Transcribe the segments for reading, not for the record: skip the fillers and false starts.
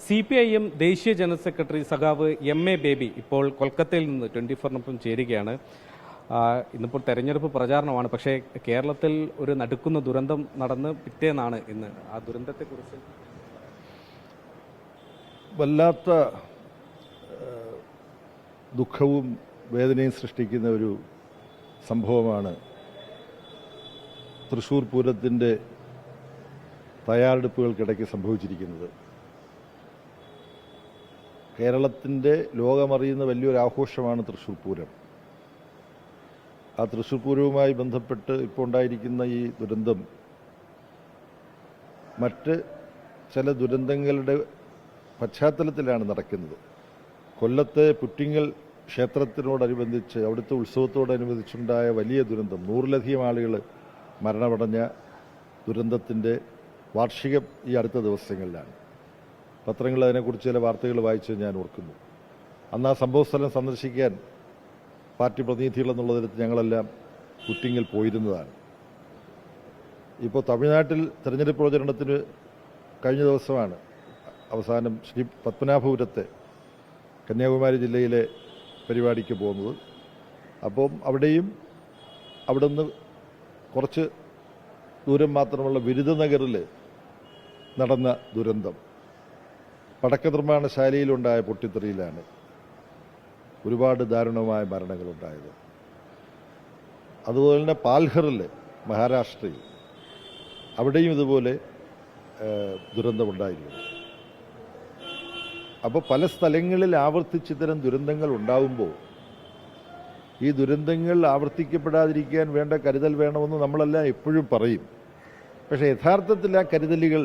CPIM ദേശീയ general secretary സഖാവ് MA baby ഇപ്പോൾ കൊൽക്കത്തയിൽ നിന്ന് 24-നൊപ്പം ചേരുകയാണ്. ഇന്നിപ്പോൾ തെരഞ്ഞെടുപ്പ് പ്രചാരണമാണ്. പക്ഷേ കേരളത്തിൽ ഒരു നടുക്കുന്ന ദുരന്തം നടന്ന് പിറ്റേന്നാണ് ഇന്ന്. ആ ദുരന്തത്തെക്കുറിച്ച് വല്ലാത്ത ദുഃഖവും വേദനയും സൃഷ്ടിക്കുന്ന ഒരു സംഭവമാണ് തൃശ്ശൂർ പൂരത്തിൻ്റെ തയ്യാറെടുപ്പുകൾക്കിടയ്ക്ക് സംഭവിച്ചിരിക്കുന്നത്. കേരളത്തിൻ്റെ ലോകമറിയുന്ന വലിയൊരു ആഘോഷമാണ് തൃശ്ശൂർ പൂരം. ആ തൃശ്ശൂർ പൂരവുമായി ബന്ധപ്പെട്ട് ഇപ്പോൾ ഉണ്ടായിരിക്കുന്ന ഈ ദുരന്തം മറ്റ് ചില ദുരന്തങ്ങളുടെ പശ്ചാത്തലത്തിലാണ് നടക്കുന്നത്. കൊല്ലത്തെ പുറ്റിങ്ങൽ ക്ഷേത്രത്തിനോടനുബന്ധിച്ച് അവിടുത്തെ ഉത്സവത്തോടനുബന്ധിച്ചുണ്ടായ വലിയ ദുരന്തം, 100-ലധികം ആളുകൾ മരണമടഞ്ഞ ദുരന്തത്തിൻ്റെ വാർഷികം ഈ അടുത്ത ദിവസങ്ങളിലാണ്. പത്രങ്ങൾ അതിനെക്കുറിച്ച് ചില വാർത്തകൾ വായിച്ച് ഞാൻ ഓർക്കുന്നു. അന്ന് ആ സംഭവസ്ഥലം സന്ദർശിക്കാൻ പാർട്ടി പ്രതിനിധികൾ എന്നുള്ള തരത്തിൽ ഞങ്ങളെല്ലാം പുറ്റിങ്ങൽ പോയിരുന്നതാണ്. ഇപ്പോൾ തമിഴ്നാട്ടിൽ തെരഞ്ഞെടുപ്പ് പ്രചരണത്തിന് കഴിഞ്ഞ ദിവസമാണ് അവസാനം ശ്രീ പത്മനാഭപുരത്തെ കന്യാകുമാരി ജില്ലയിലെ പരിപാടിക്ക് പോകുന്നത്. അപ്പം അവിടെയും അവിടുന്ന് കുറച്ച് ദൂരം മാത്രമുള്ള വിരുദനഗറിൽ നടന്ന ദുരന്തം പടക്ക നിർമ്മാണശാലയിലുണ്ടായ പൊട്ടിത്തെറിയിലാണ് ഒരുപാട് ദാരുണമായ മരണങ്ങളുണ്ടായത്. അതുപോലെ തന്നെ പാൽഘറിൽ മഹാരാഷ്ട്രയിൽ അവിടെയും ഇതുപോലെ ദുരന്തമുണ്ടായിരുന്നു. അപ്പോൾ പല സ്ഥലങ്ങളിൽ ആവർത്തിച്ച് ഇത്തരം ദുരന്തങ്ങൾ ഉണ്ടാവുമ്പോൾ ഈ ദുരന്തങ്ങൾ ആവർത്തിക്കപ്പെടാതിരിക്കാൻ വേണ്ട കരുതൽ വേണമെന്ന് നമ്മളെല്ലാം എപ്പോഴും പറയും. പക്ഷേ യഥാർത്ഥത്തിൽ ആ കരുതലുകൾ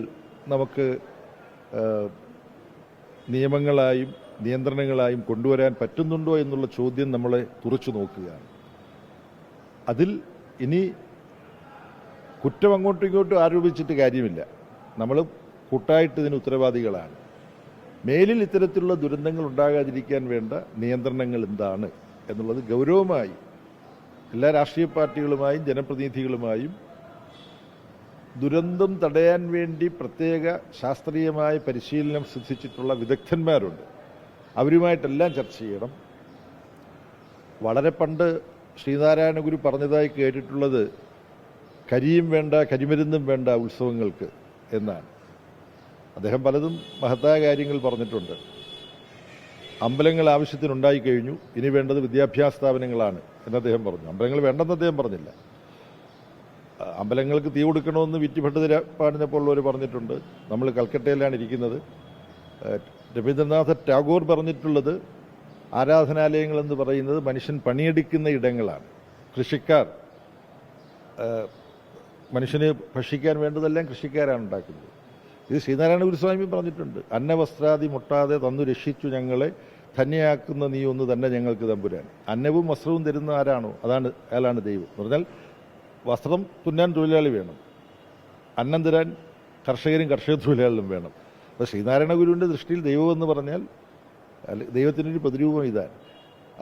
നമുക്ക് നിയമങ്ങളായും നിയന്ത്രണങ്ങളായും കൊണ്ടുവരാൻ പറ്റുന്നുണ്ടോ എന്നുള്ള ചോദ്യം നമ്മളെ തുറച്ചു നോക്കുകയാണ്. അതിൽ ഇനി കുറ്റം അങ്ങോട്ടും ഇങ്ങോട്ടും ആരോപിച്ചിട്ട് കാര്യമില്ല. നമ്മൾ കൂട്ടായിട്ട് ഇതിന് ഉത്തരവാദികളാണ്. മേലിൽ ഇത്തരത്തിലുള്ള ദുരന്തങ്ങൾ ഉണ്ടാകാതിരിക്കാൻ വേണ്ട നിയന്ത്രണങ്ങൾ എന്താണ് എന്നുള്ളത് ഗൗരവമായി എല്ലാ രാഷ്ട്രീയ പാർട്ടികളുമായും ജനപ്രതിനിധികളുമായും ദുരന്തം തടയാൻ വേണ്ടി പ്രത്യേക ശാസ്ത്രീയമായ പരിശീലനം സിദ്ധിച്ചിട്ടുള്ള വിദഗ്ധന്മാരുണ്ട്. അവരുമായിട്ടെല്ലാം ചർച്ച ചെയ്യണം. വളരെ പണ്ട് ശ്രീനാരായണ ഗുരു പറഞ്ഞതായി കേട്ടിട്ടുള്ളത് കരിയും വേണ്ട കരിമരുന്നും വേണ്ട ഉത്സവങ്ങൾക്ക് എന്നാണ്. അദ്ദേഹം പലതും മഹത്തായ കാര്യങ്ങൾ പറഞ്ഞിട്ടുണ്ട്. അമ്പലങ്ങൾ ആവശ്യത്തിനുണ്ടായിക്കഴിഞ്ഞു, ഇനി വേണ്ടത് വിദ്യാഭ്യാസ സ്ഥാപനങ്ങളാണ് എന്ന് അദ്ദേഹം പറഞ്ഞു. അമ്പലങ്ങൾ വേണ്ടെന്ന് അദ്ദേഹം പറഞ്ഞില്ല. അമ്പലങ്ങൾക്ക് തീ കൊടുക്കണമെന്ന് വിറ്റിഭട്ടതിരാപ്പാടിനെപ്പോലുള്ളവർ പറഞ്ഞിട്ടുണ്ട്. നമ്മൾ കൽക്കട്ടയിലാണ് ഇരിക്കുന്നത്. രവീന്ദ്രനാഥ ടാഗോർ പറഞ്ഞിട്ടുള്ളത് ആരാധനാലയങ്ങളെന്ന് പറയുന്നത് മനുഷ്യൻ പണിയെടുക്കുന്ന ഇടങ്ങളാണ്. കൃഷിക്കാർ, മനുഷ്യന് ഭക്ഷിക്കാൻ വേണ്ടതെല്ലാം കൃഷിക്കാരാണ് ഉണ്ടാക്കുന്നത്. ഇത് ശ്രീനാരായണ ഗുരുസ്വാമി പറഞ്ഞിട്ടുണ്ട്. അന്നവസ്ത്രാദി മുട്ടാതെ തന്നു രക്ഷിച്ചു ഞങ്ങളെ ധന്യയാക്കുന്ന നീ ഒന്ന് തന്നെ ഞങ്ങൾക്ക് തമ്പുരാൻ. അന്നവും വസ്ത്രവും തരുന്ന ആരാണോ അയാളാണ് ദൈവം എന്ന് പറഞ്ഞാൽ, വസ്ത്രം തുന്നാൻ തൊഴിലാളി വേണം, അന്നം തരാൻ കർഷകരും കർഷക തൊഴിലാളികളും വേണം. അപ്പോൾ ശ്രീനാരായണ ഗുരുവിൻ്റെ ദൃഷ്ടിയിൽ ദൈവമെന്ന് പറഞ്ഞാൽ ദൈവത്തിനൊരു പ്രതിരൂപം ഇതാണ്.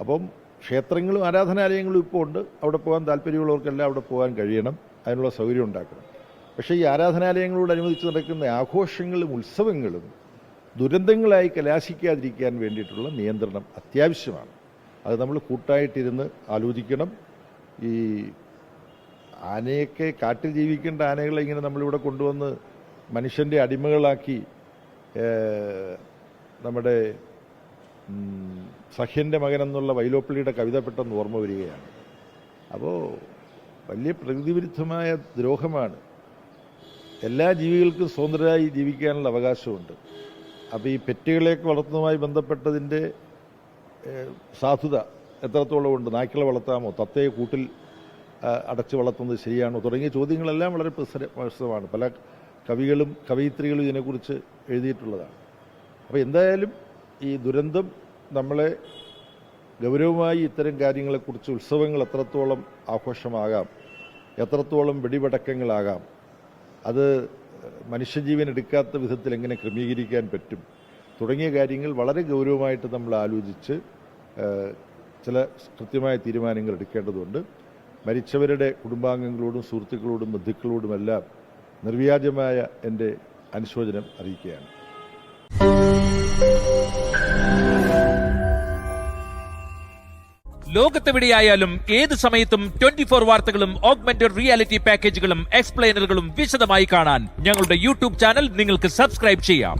അപ്പം ക്ഷേത്രങ്ങളും ആരാധനാലയങ്ങളും ഇപ്പോൾ ഉണ്ട്. അവിടെ പോകാൻ താല്പര്യമുള്ളവർക്കെല്ലാം അവിടെ പോകാൻ കഴിയണം, അതിനുള്ള സൗകര്യം ഉണ്ടാക്കണം. പക്ഷേ ഈ ആരാധനാലയങ്ങളോടനുബന്ധിച്ച് നടക്കുന്ന ആഘോഷങ്ങളും ഉത്സവങ്ങളും ദുരന്തങ്ങളായി കലാശിക്കാതിരിക്കാൻ വേണ്ടിയിട്ടുള്ള നിയന്ത്രണം അത്യാവശ്യമാണ്. അത് നമ്മൾ കൂട്ടായിട്ടിരുന്ന് ആലോചിക്കണം. ഈ ആനയൊക്കെ കാട്ടിൽ ജീവിക്കേണ്ട ആനകളെ ഇങ്ങനെ നമ്മളിവിടെ കൊണ്ടുവന്ന് മനുഷ്യൻ്റെ അടിമകളാക്കി നമ്മുടെ സഖ്യൻ്റെ മകനെന്നുള്ള വൈലോപ്പിള്ളിയുടെ കവിത പെട്ടെന്ന് ഓർമ്മ വരികയാണ്. അപ്പോൾ വലിയ പ്രകൃതിവിരുദ്ധമായ ദ്രോഹമാണ്. എല്ലാ ജീവികൾക്കും സ്വതന്ത്രരായി ജീവിക്കാനുള്ള അവകാശമുണ്ട്. അപ്പോൾ ഈ പെറ്റുകളെയൊക്കെ വളർത്തുന്നതുമായി ബന്ധപ്പെട്ടതിൻ്റെ സാധുത എത്രത്തോളം ഉണ്ട്? നായ്ക്കളെ വളർത്താമോ? തത്തയെ കൂട്ടിൽ അടച്ചു വളർത്തുന്നത് ശരിയാണോ? തുടങ്ങിയ ചോദ്യങ്ങളെല്ലാം വളരെ പ്രസക്തമാണ്. പല കവികളും കവയിത്രികളും ഇതിനെക്കുറിച്ച് എഴുതിയിട്ടുള്ളതാണ്. അപ്പോൾ എന്തായാലും ഈ ദുരന്തം നമ്മളെ ഗൗരവമായി ഇത്തരം കാര്യങ്ങളെക്കുറിച്ച്, ഉത്സവങ്ങൾ എത്രത്തോളം ആഘോഷമാകാം, എത്രത്തോളം വെടിപടക്കങ്ങളാകാം, അത് മനുഷ്യജീവൻ എടുക്കാത്ത വിധത്തിൽ എങ്ങനെ ക്രമീകരിക്കാൻ പറ്റും തുടങ്ങിയ കാര്യങ്ങൾ വളരെ ഗൗരവമായിട്ട് നമ്മൾ ആലോചിച്ച് ചില കൃത്യമായ തീരുമാനങ്ങൾ എടുക്കേണ്ടതുണ്ട്. മരിച്ചവരുടെ കുടുംബാംഗങ്ങളോടും സുഹൃത്തുക്കളോടും ബന്ധുക്കളോടുമെല്ലാം നിർവ്യാജമായ എൻ്റെ അനുശോചനം അറിയിക്കുകയാണ്. ലോകത്തെവിടെയായാലും ഏത് സമയത്തും 24 വാർത്തകളും ഓഗ്മെന്റഡ് റിയാലിറ്റി പാക്കേജുകളും എക്സ്പ്ലെയിനറുകളും വിശദമായി കാണാൻ ഞങ്ങളുടെ യൂട്യൂബ് ചാനൽ നിങ്ങൾക്ക് സബ്സ്ക്രൈബ് ചെയ്യാം.